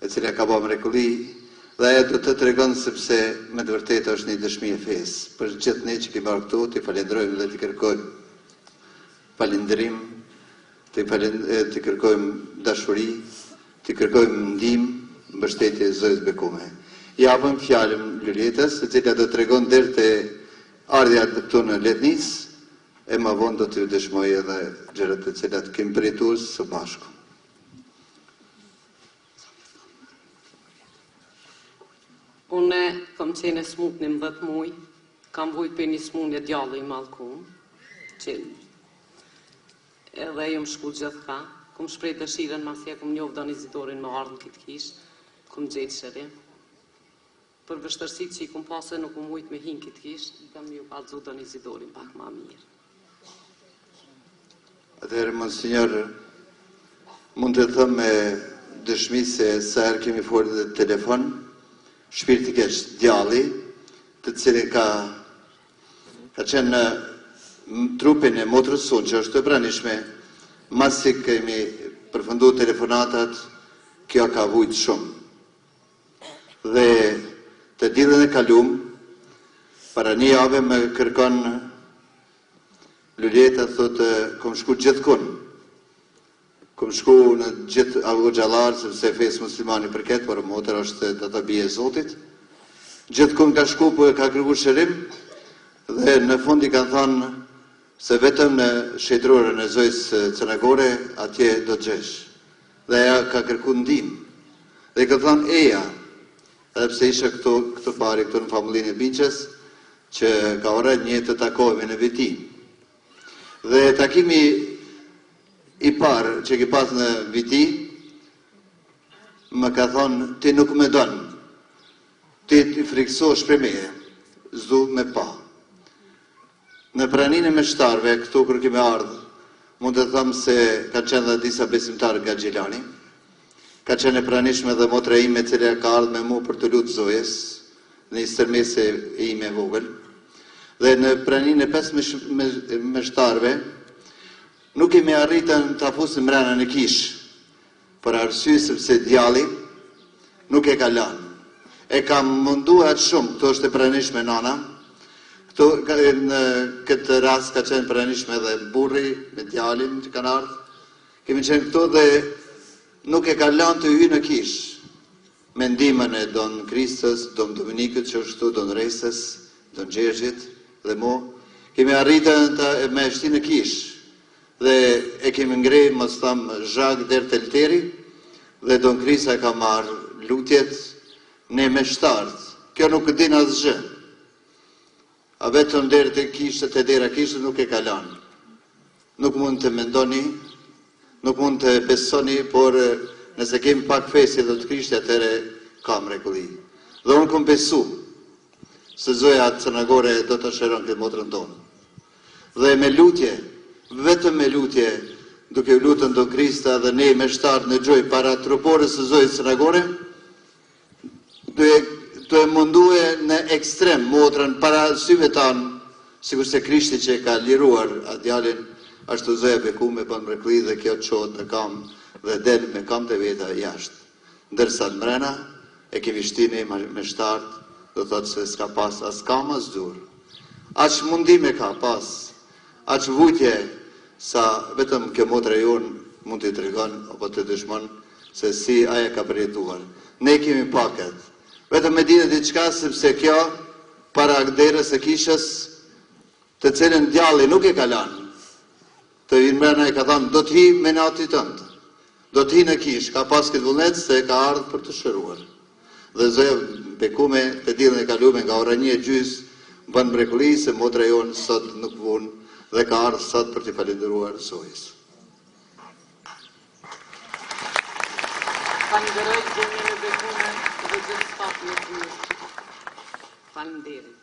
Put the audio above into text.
e cila ka bërë mrekulli, dhe ajo do të tregon sepse me të vërtetë është një dëshmi e fesë. Për gjithë ne që kemi marrë këtu, t'i falenderojmë dhe t'i kërkojmë falënderim, t'i kërkojmë dashuri, t'i kërkojmë ndihmë, mbështetje zotës bekume. Japëm fjalën Luljetës, e cila do tregon deri te ardha këtu në Letnicë, e më vonë do t'ju dëshmoj edhe gjërat të cilat kemi përjetuar së bashku. Unë kam qenë e smut 11 muaj, kam vujt për një smundje djalli i mallkum, që edhe ju më shku gjithë ka, kom shprej dëshiren ma thje, kom njohë donizitorin më ardhën këtë kishë, kom gjetë shëri. Për vështërsit që i kom pasë nuk kom vujt me hinë këtë kishë, i kam ju kalëzu donizitorin pak ma mirë. Atëherë, monsinjor, mund të thëmë me dëshmi se sa herë kemi folur dhe telefon, shpirtikisht djalli, të cilin ka qenë në trupin e motrës sonë, që është të pranishme, masi kemi përfundu telefonatat, kjo ka vujt shumë. Dhe të ditën e kalum, para një jave me kërkon Luljeta, thotë, kom shku gjithkun. Kom shku në gjithë Avogjallar, sepse fesë muslimani përket, por motër është të të bije Zotit. Gjithkun ka shku, po ka kërku shërim, dhe në fund i kanë thonë se vetëm në shëtërorën e Zojës Cënagore, atje do të gjesh. Dhe ja ka kërku ndihmë. Dhe i ka thonë eja, edhe pse isha këto pari, këto në familjen e Biqës, që ka ora një të takohemi në viti. Dhe takimi i parë që ki pas në viti, më ka thonë, ti nuk me donë, ti friksosh për meje, zdu me pa. Në praninë e meshtarve, këtu kërë kime ardhë, mund të thëmë se ka qenë dhe disa besimtarë nga Gjilani, ka qenë e pranishme dhe motra ime cilë ka ardhë me mu për të lutë Zojës, në i stërmese e ime vogël, dhe në praninë e 5 meshtarve, nuk kemi arritën të afusim mrena në kishë, për arsye sepse djalli nuk e ka lanë. E kam mundu atë shumë, këto është e pranishme nana, në këtë rast ka qenë pranishme dhe burri, me djallin që kanë ardhë, kemi qenë këto dhe nuk e ka lanë të hyjë në kishë, me ndihmën e Don Kristës, Don Dominikët që është këtu, Don Resës, Don Gjergjit dhe mu, kemi arritën të me shti në kishë, dhe e kemi ngrej, mos thamë, zhag dherë të lteri, dhe Don Krisa ka marrë lutjet ne me shtartë. Kjo nuk din asgjë. A vetëm dherë të kishët, të dera kishët nuk e kalanë. Nuk mund të mendoni, nuk mund të besoni, por nëse kemi pak fesi dhe të krishtë, atëre ka mrekulli. Dhe unë kom besu, se Zoja Cënagore do të shëron këtë motrën tonë. Dhe me lutje, vetëm me lutje, duke lutën Don Krista dhe ne me shtartë në gjoj para truporës së Zojës Cënagore, të e mundue në ekstrem motrën para syve tanë, sikur se Krishti që ka liruar atë djalin, ashtu Zoja bekume për mrekulli dhe kjo qotë në kam dhe del me kam të veta jashtë. Ndërsa në mrena e kemi shtini me shtartë, do thotë se s'ka pas as kam as dur. Aq mundime ka pas, aq vujtje, sa vetëm kjo motra jonë mund të tregon apo të dëshmon se si aja ka përjetuar. Ne kemi paket. Vetëm me ditë diçka sepse kjo para derës së kishës, të cilën djalli nuk e ka lanë. Të vinë mrena e ka thënë do të hi me natë tënd. Do të hi në kishë, ka pas këtë vullnet se ka ardhur për të shëruar. Dhe Zoja bekume të ditën e kaluar nga ora 1:30 bën mrekulli se motra jonë sot nuk vun dhe ka ardhur sot për të falendëruar Zojës. Falenderoj Zonjën e bekume dhe gjithë stafin e tyre. Faleminderit.